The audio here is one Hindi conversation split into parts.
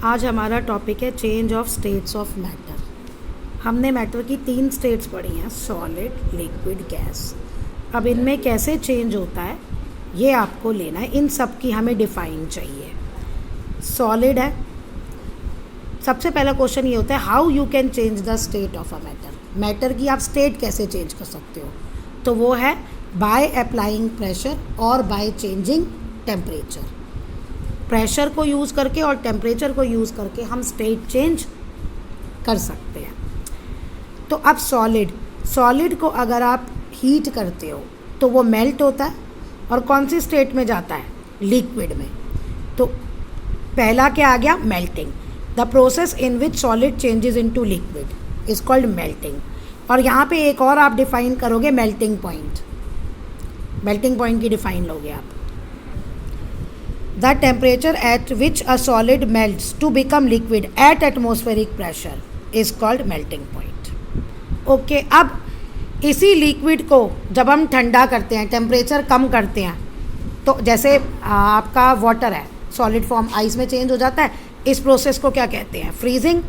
आज हमारा टॉपिक है change of states of matter. हमने मैटर की 3 स्टेट्स पढ़ी हैं, सॉलिड, लिक्विड, गैस। अब इनमें कैसे चेंज होता है ये आपको लेना है। इन सब की हमें डिफाइन चाहिए। सॉलिड है, सबसे पहला क्वेश्चन ये होता है how you can change the state of a matter. Matter की आप स्टेट कैसे चेंज कर सकते हो, तो वो है बाय अप्लाइंग प्रेशर और बाय चेंजिंग टेम्परेचर। प्रेशर को यूज़ करके और टेम्परेचर को यूज़ करके हम स्टेट चेंज कर सकते हैं। तो अब सॉलिड को अगर आप हीट करते हो तो वो मेल्ट होता है और कौन सी स्टेट में जाता है, लिक्विड में। तो पहला क्या आ गया, melting. The process in which solid changes into liquid is called melting. और यहाँ पे एक और आप डिफाइन करोगे, मेल्टिंग पॉइंट। मेल्टिंग पॉइंट की डिफाइन लोगे आप। The temperature at which a solid melts to become liquid at atmospheric pressure is called melting point. Okay, अब इसी लिक्विड को जब हम ठंडा करते हैं, टेम्परेचर कम करते हैं, तो जैसे आपका वाटर है, सॉलिड फॉर्म आइस में चेंज हो जाता है। इस प्रोसेस को क्या कहते हैं, फ्रीजिंग।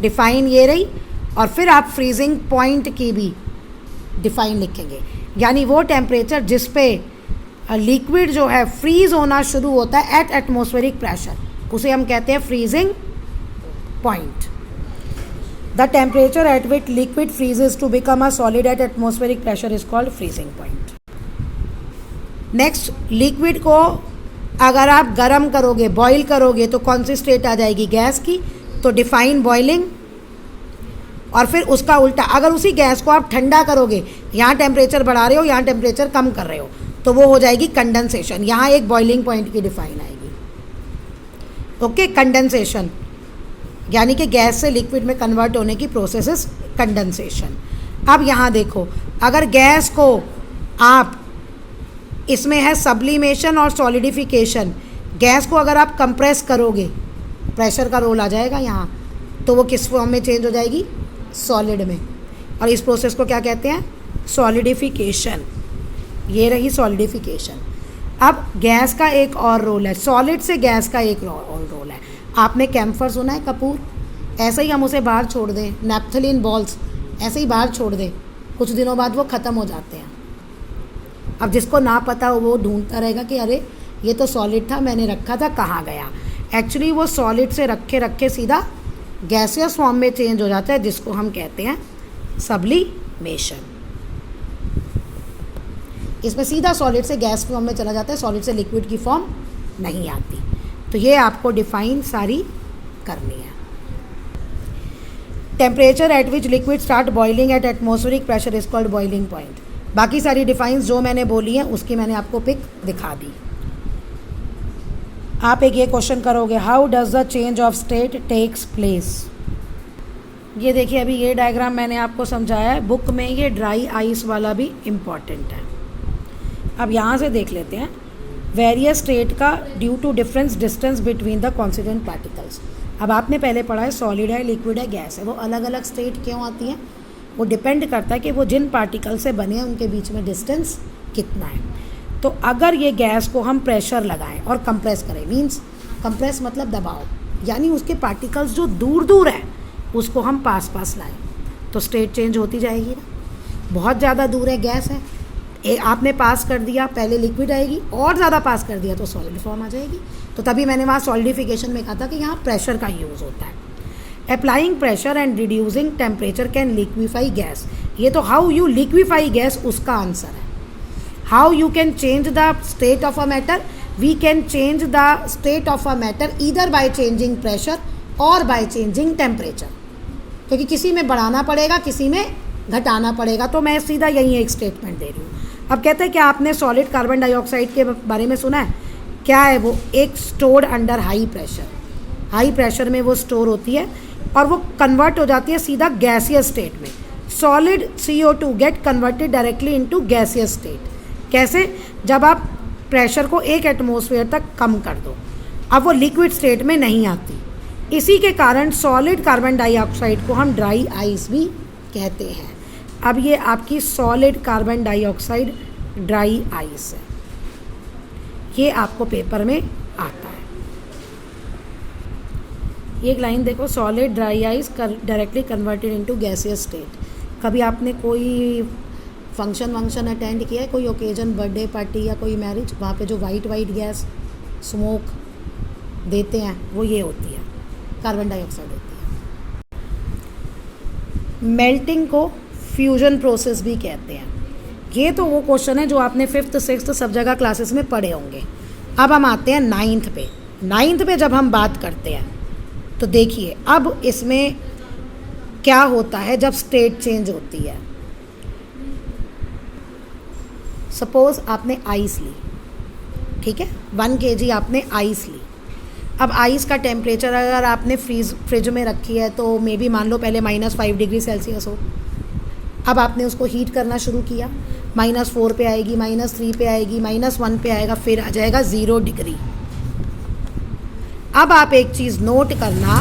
डिफाइन ये रही। और फिर आप फ्रीजिंग पॉइंट की भी डिफाइन लिखेंगे, यानी वो टेम्परेचर जिस पे लिक्विड जो है फ्रीज होना शुरू होता है एट एटमॉस्फेरिक प्रेशर, उसे हम कहते हैं freezing point. The temperature at which liquid freezes to become a solid at atmospheric pressure is called freezing point. Next, liquid को अगर आप गर्म करोगे, बॉईल करोगे, तो कौन सी स्टेट आ जाएगी, गैस की। तो डिफाइन बॉइलिंग। और फिर उसका उल्टा, अगर उसी गैस को आप ठंडा करोगे, यहाँ टेम्परेचर बढ़ा रहे हो, यहाँ टेम्परेचर कम कर रहे हो, तो वो हो जाएगी कंडेंसेशन। यहाँ एक बॉइलिंग पॉइंट की डिफाइन आएगी। ओके, कंडेंसेशन यानी कि गैस से लिक्विड में कन्वर्ट होने की प्रोसेस इज कंडेंसेशन। अब यहाँ देखो, अगर गैस को आप, इसमें है सब्लिमेशन और सॉलिडिफिकेशन। गैस को अगर आप कंप्रेस करोगे, प्रेशर का रोल आ जाएगा यहाँ, तो वो किस फॉर्म में चेंज हो जाएगी, सॉलिड में। और इस प्रोसेस को क्या कहते हैं, सॉलिडिफिकेशन। ये रही सॉलिडिफिकेशन। अब गैस का एक और रोल है, सॉलिड से गैस का एक और रोल है। आपने कैम्फर सुना है, कपूर। ऐसे ही हम उसे बाहर छोड़ दें, नैप्थलीन बॉल्स ऐसे ही बाहर छोड़ दें, कुछ दिनों बाद वो ख़त्म हो जाते हैं। अब जिसको ना पता हो वो ढूंढता रहेगा कि अरे ये तो सॉलिड था, मैंने रखा था, कहाँ गया। एक्चुअली वो सॉलिड से रखे रखे सीधा गैसियस फॉर्म में चेंज हो जाता है, जिसको हम कहते हैं सब्लिमेशन। इसमें सीधा सॉलिड से गैस फॉर्म में चला जाता है, सॉलिड से लिक्विड की फॉर्म नहीं आती। तो ये आपको डिफाइन सारी करनी है। Temperature at which liquid start boiling eight atmospheric pressure is called boiling point. बाकी सारी डिफाइंस जो मैंने बोली हैं उसकी मैंने आपको पिक दिखा दी। आप एक ये क्वेश्चन करोगे, how does the change of state takes place. ये देखिए, अभी ये डायग्राम मैंने आपको समझाया है, बुक में ये ड्राई आइस वाला भी इम्पॉर्टेंट है। अब यहाँ से देख लेते हैं वेरियस स्टेट का due to difference distance between the constituent particles. अब आपने पहले पढ़ा है सॉलिड है, लिक्विड है, गैस है। वो अलग अलग स्टेट क्यों आती हैं, वो डिपेंड करता है कि वो जिन पार्टिकल से बने हैं उनके बीच में डिस्टेंस कितना है। तो अगर ये गैस को हम प्रेशर लगाएं और कंप्रेस करें, मीन्स कंप्रेस मतलब दबाओ, यानी उसके पार्टिकल्स जो दूर दूर हैं उसको हम पास पास लाएं, तो स्टेट चेंज होती जाएगी ना। बहुत ज़्यादा दूर है, गैस है, आपने पास कर दिया, पहले लिक्विड आएगी, और ज़्यादा पास कर दिया तो सॉलिड फॉर्म आ जाएगी। तो तभी मैंने वहाँ सॉलिडिफिकेशन में कहा था कि यहाँ प्रेशर का यूज़ होता है। Applying pressure and reducing temperature can liquefy gas. ये तो हाउ यू लिक्विफाई गैस उसका आंसर है। How you can change the state of a matter, we can change the state of a matter either by changing pressure और बाय चेंजिंग टेम्परेचर, क्योंकि किसी में बढ़ाना पड़ेगा, किसी में घटाना पड़ेगा। तो मैं सीधा यही एक स्टेटमेंट दे रही हूँ। अब कहते हैं कि आपने सॉलिड कार्बन डाइऑक्साइड के बारे में सुना है, क्या है वो, एक stored under high pressure. High pressure में वो स्टोर होती है और वो कन्वर्ट हो जाती है सीधा गैसियस स्टेट में। Solid CO2 get converted directly into gaseous state. कैसे, जब आप प्रेशर को 1 एटमॉस्फेयर तक कम कर दो, अब वो लिक्विड स्टेट में नहीं आती। इसी के कारण सॉलिड कार्बन डाइऑक्साइड को हम ड्राई आइस भी कहते हैं। अब ये आपकी solid carbon dioxide dry ice है, ये आपको पेपर में आता है। एक लाइन देखो, solid dry ice directly converted into gaseous state. कभी आपने कोई फंक्शन अटेंड किया है, कोई ओकेजन, बर्थडे पार्टी या कोई मैरिज, वहाँ पे जो वाइट गैस स्मोक देते हैं वो ये होती है, कार्बन डाइऑक्साइड होती है। मेल्टिंग को फ्यूजन प्रोसेस भी कहते हैं। ये तो वो क्वेश्चन है जो आपने 5th 6th सब जगह क्लासेस में पढ़े होंगे। अब हम आते हैं 9th पे। 9th पे जब हम बात करते हैं तो देखिए अब इसमें क्या होता है जब स्टेट चेंज होती है। सपोज आपने आइस ली, ठीक है, 1 kg आपने आइस ली। अब आइस का टेम्परेचर अगर आपने फ्रिज में रखी है तो मे बी मान लो पहले -5 डिग्री सेल्सियस हो। अब आपने उसको हीट करना शुरू किया, -4 पे आएगी, -3 पे आएगी, -1 पे आएगा, फिर आ जाएगा 0 डिग्री। अब आप एक चीज़ नोट करना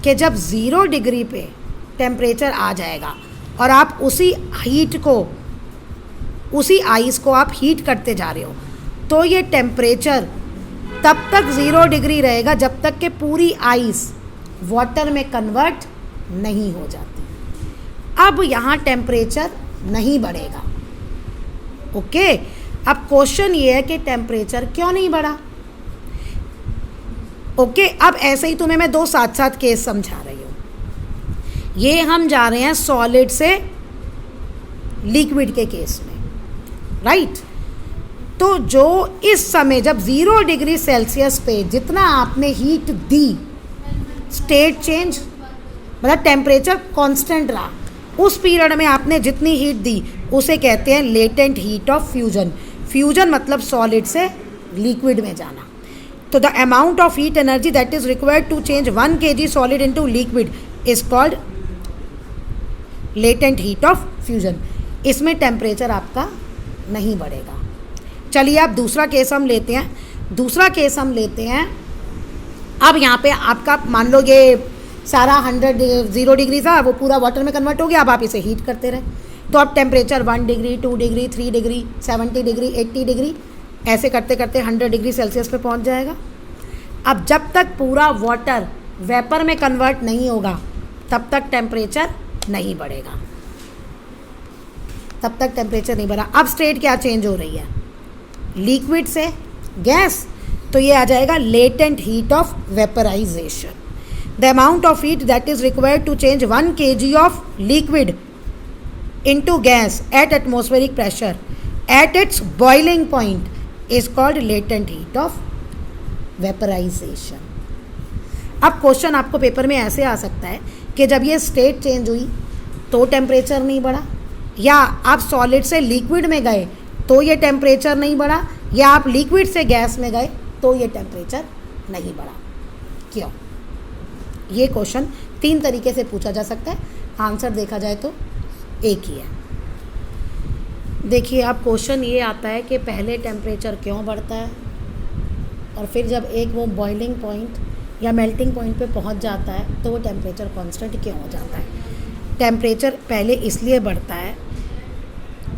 कि जब 0 डिग्री पे टेम्परेचर आ जाएगा और आप उसी आइस को आप हीट करते जा रहे हो, तो ये टेम्परेचर तब तक 0 डिग्री रहेगा जब तक कि पूरी आइस वाटर में कन्वर्ट नहीं हो जाती। अब यहाँ टेम्परेचर नहीं बढ़ेगा। ओके, अब क्वेश्चन ये है कि टेम्परेचर क्यों नहीं बढ़ा। ओके, अब ऐसे ही तुम्हें मैं 2 साथ केस समझा रही हूँ। ये हम जा रहे हैं सॉलिड से लिक्विड के केस में, राइट। तो जो इस समय जब 0 डिग्री सेल्सियस पे जितना आपने हीट दी, स्टेट चेंज मतलब टेम्परेचर कांस्टेंट रहा, उस पीरियड में आपने जितनी हीट दी उसे कहते हैं latent heat of fusion. Fusion मतलब सॉलिड से लिक्विड में जाना। तो the amount of heat energy that is required to change 1 kg solid into liquid is called latent heat of fusion. इसमें टेम्परेचर आपका नहीं बढ़ेगा। चलिए अब दूसरा केस हम लेते हैं। अब यहाँ पे आपका मान लो ये सारा 0 डिग्री था, वो पूरा वाटर में कन्वर्ट हो गया। अब आप इसे हीट करते रहे तो अब temperature 1 degree, 2 degree, 3 degree, 70 degree, 80 degree, ऐसे करते करते 100 डिग्री सेल्सियस पे पहुँच जाएगा। अब जब तक पूरा वाटर वेपर में कन्वर्ट नहीं होगा तब तक टेम्परेचर नहीं बढ़ेगा, तब तक टेम्परेचर नहीं बढ़ा। अब स्टेट क्या चेंज हो रही है, लिक्विड से गैस, तो ये आ जाएगा latent heat of vaporization. The amount of heat that is required to change 1 kg of liquid into gas at atmospheric pressure at its boiling point is called latent heat of vaporization। अब क्वेश्चन आपको पेपर में ऐसे आ सकता है कि जब ये स्टेट चेंज हुई तो टेम्परेचर नहीं बढ़ा, या आप सॉलिड से लिक्विड में गए तो ये टेम्परेचर नहीं बढ़ा, या आप लिक्विड से गैस में गए तो ये टेम्परेचर नहीं बढ़ा। क्यों? ये क्वेश्चन 3 तरीके से पूछा जा सकता है। आंसर देखा जाए तो एक ही है। देखिए अब क्वेश्चन ये आता है कि पहले टेम्परेचर क्यों बढ़ता है और फिर जब एक वो बॉइलिंग पॉइंट या मेल्टिंग पॉइंट पे पहुंच जाता है तो वो टेम्परेचर कांस्टेंट क्यों हो जाता है। टेम्परेचर पहले इसलिए बढ़ता है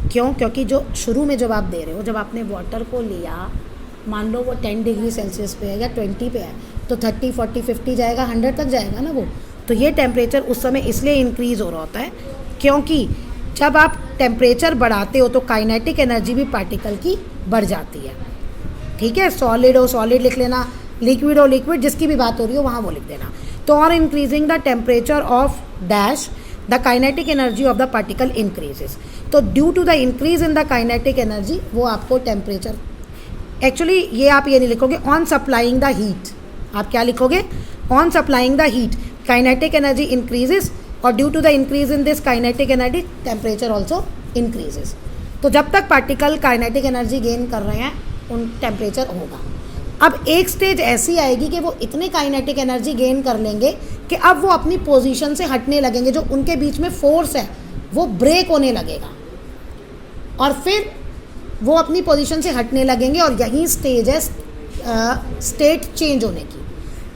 क्योंकि जो शुरू में जब आप दे रहे हो, जब आपने वाटर को लिया, मान लो वो 10 डिग्री सेल्सियस पे है या 20 पे है, तो 30, 40, 50 जाएगा, 100 तक जाएगा ना वो। तो ये टेम्परेचर उस समय इसलिए इंक्रीज़ हो रहा होता है क्योंकि जब आप टेम्परेचर बढ़ाते हो तो काइनेटिक एनर्जी भी पार्टिकल की बढ़ जाती है। ठीक है, सॉलिड हो सॉलिड लिख लेना, लिक्विड हो लिक्विड, जिसकी भी बात हो रही हो वहाँ वो लिख देना। तो और increasing the temperature of dash the kinetic energy of the particle increases. तो due to the increase in the kinetic energy वो आपको टेम्परेचर, एक्चुअली ये आप ये नहीं लिखोगे ऑन सप्लाइंग द हीट, आप क्या लिखोगे on supplying the heat kinetic energy increases और due to the increase in this kinetic energy temperature also increases. तो जब तक पार्टिकल काइनेटिक एनर्जी गेन कर रहे हैं उन टेम्परेचर होगा। अब एक स्टेज ऐसी आएगी कि वो इतने काइनेटिक एनर्जी गेन कर लेंगे कि अब वो अपनी पोजीशन से हटने लगेंगे, जो उनके बीच में फोर्स है वो ब्रेक होने लगेगा और फिर वो अपनी पोजीशन से हटने लगेंगे और यही स्टेज है स्टेट चेंज होने की।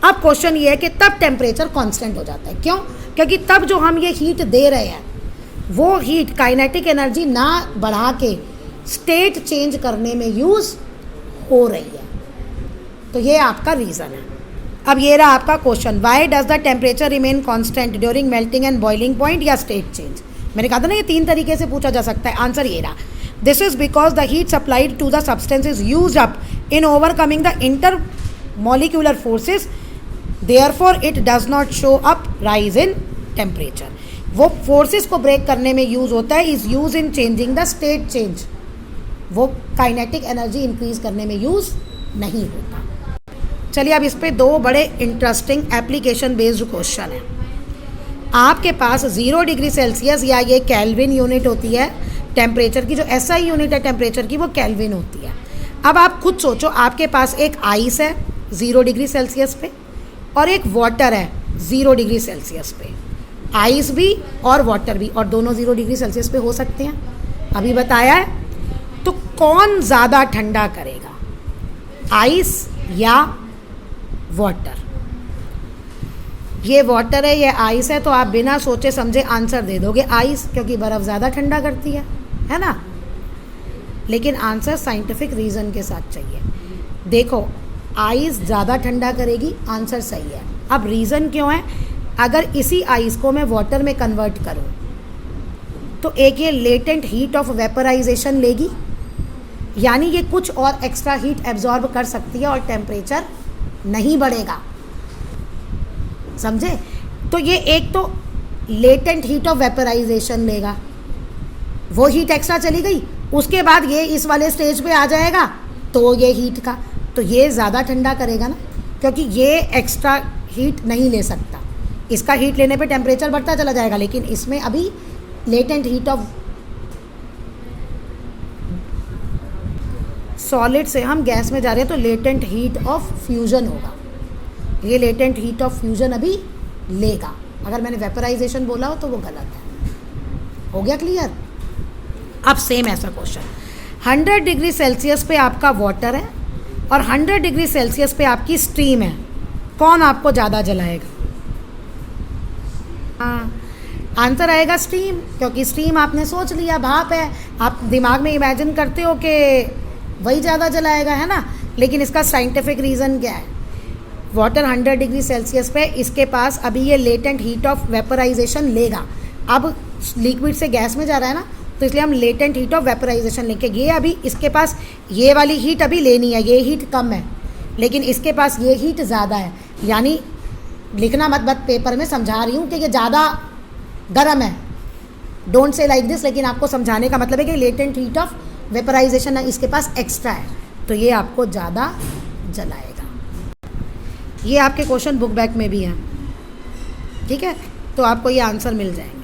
अब क्वेश्चन ये है कि तब टेम्परेचर कांस्टेंट हो जाता है। क्यों? क्योंकि तब जो हम ये हीट दे रहे हैं वो हीट काइनेटिक एनर्जी ना बढ़ा के स्टेट चेंज करने में यूज़ हो रही है। तो ये आपका रीज़न है। अब ये रहा आपका question, why does the temperature remain constant during melting and boiling point या स्टेट चेंज। मैंने कहा था ना ये 3 तरीके से पूछा जा सकता है। आंसर ये रहा, this is because the heat supplied to the substance is use up in overcoming the intermolecular forces, therefore it does not show up rise in temperature. वो फोर्सेस को ब्रेक करने में यूज होता है, is use in changing the state change. वो काइनेटिक एनर्जी इंक्रीज करने में यूज नहीं होता। चलिए अब इस पे 2 बड़े इंटरेस्टिंग एप्लीकेशन बेस्ड क्वेश्चन है। आपके पास 0 डिग्री सेल्सियस या ये केल्विन यूनिट होती है टेम्परेचर की, जो एसआई यूनिट है टेम्परेचर की वो केल्विन होती है। अब आप खुद सोचो, आपके पास एक आइस है 0 डिग्री सेल्सियस पे और एक वाटर है 0 डिग्री सेल्सियस पे। आइस भी और वाटर भी, और दोनों 0 डिग्री सेल्सियस पे हो सकते हैं, अभी बताया है। तो कौन ज़्यादा ठंडा करेगा, आइस या वाटर? ये वाटर है, ये आइस है, तो आप बिना सोचे समझे आंसर दे दोगे आइस, क्योंकि बर्फ़ ज़्यादा ठंडा करती है ना। लेकिन आंसर साइंटिफिक रीज़न के साथ चाहिए। देखो, आइस ज़्यादा ठंडा करेगी, आंसर सही है। अब रीज़न क्यों है? अगर इसी आइस को मैं वाटर में कन्वर्ट करूं तो एक ये लेटेंट हीट ऑफ वेपराइजेशन लेगी, यानी ये कुछ और एक्स्ट्रा हीट एब्जॉर्ब कर सकती है और टेम्परेचर नहीं बढ़ेगा, समझे? तो ये एक तो लेटेंट हीट ऑफ वेपराइजेशन लेगा, वो हीट एक्स्ट्रा चली गई, उसके बाद ये इस वाले स्टेज पे आ जाएगा तो ये हीट का, तो ये ज़्यादा ठंडा करेगा ना, क्योंकि ये एक्स्ट्रा हीट नहीं ले सकता। इसका हीट लेने पे टेम्परेचर बढ़ता चला जाएगा, लेकिन इसमें अभी लेटेंट हीट ऑफ सॉलिड से हम गैस में जा रहे हैं, तो लेटेंट हीट ऑफ फ्यूजन होगा। ये लेटेंट हीट ऑफ फ्यूजन अभी लेगा। अगर मैंने वेपराइजेशन बोला हो तो वो गलत है। हो गया क्लियर? अब सेम ऐसा क्वेश्चन, 100 डिग्री सेल्सियस पे आपका वाटर है और 100 डिग्री सेल्सियस पे आपकी स्टीम है, कौन आपको ज़्यादा जलाएगा? हाँ, आंसर आएगा स्टीम, क्योंकि स्टीम आपने सोच लिया भाप है, आप दिमाग में इमेजिन करते हो कि वही ज़्यादा जलाएगा, है ना। लेकिन इसका साइंटिफिक रीज़न क्या है? वाटर 100 डिग्री सेल्सियस पे इसके पास अभी ये लेटेंट हीट ऑफ वेपराइजेशन लेगा। अब लिक्विड से गैस में जा रहा है ना, तो इसलिए हम लेटेंट हीट ऑफ वेपराइजेशन लेंगे। ये अभी इसके पास ये वाली हीट अभी लेनी है, ये हीट कम है, लेकिन इसके पास ये हीट ज़्यादा है। यानी लिखना मत पेपर में, समझा रही हूँ कि ये ज़्यादा गर्म है, डोंट से लाइक दिस, लेकिन आपको समझाने का मतलब है कि लेटेंट हीट ऑफ वेपराइजेशन इसके पास एक्स्ट्रा है, तो ये आपको ज़्यादा जलाएगा। ये आपके क्वेश्चन बुक बैक में भी हैं, ठीक है, तो आपको ये आंसर मिल जाएंगे।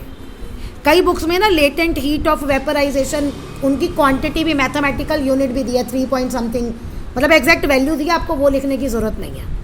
कई बुक्स में ना लेटेंट हीट ऑफ वेपराइजेशन उनकी क्वांटिटी भी, मैथमेटिकल यूनिट भी दिया 3 पॉइंट समथिंग, मतलब एग्जैक्ट वैल्यू दिया, आपको वो लिखने की ज़रूरत नहीं है।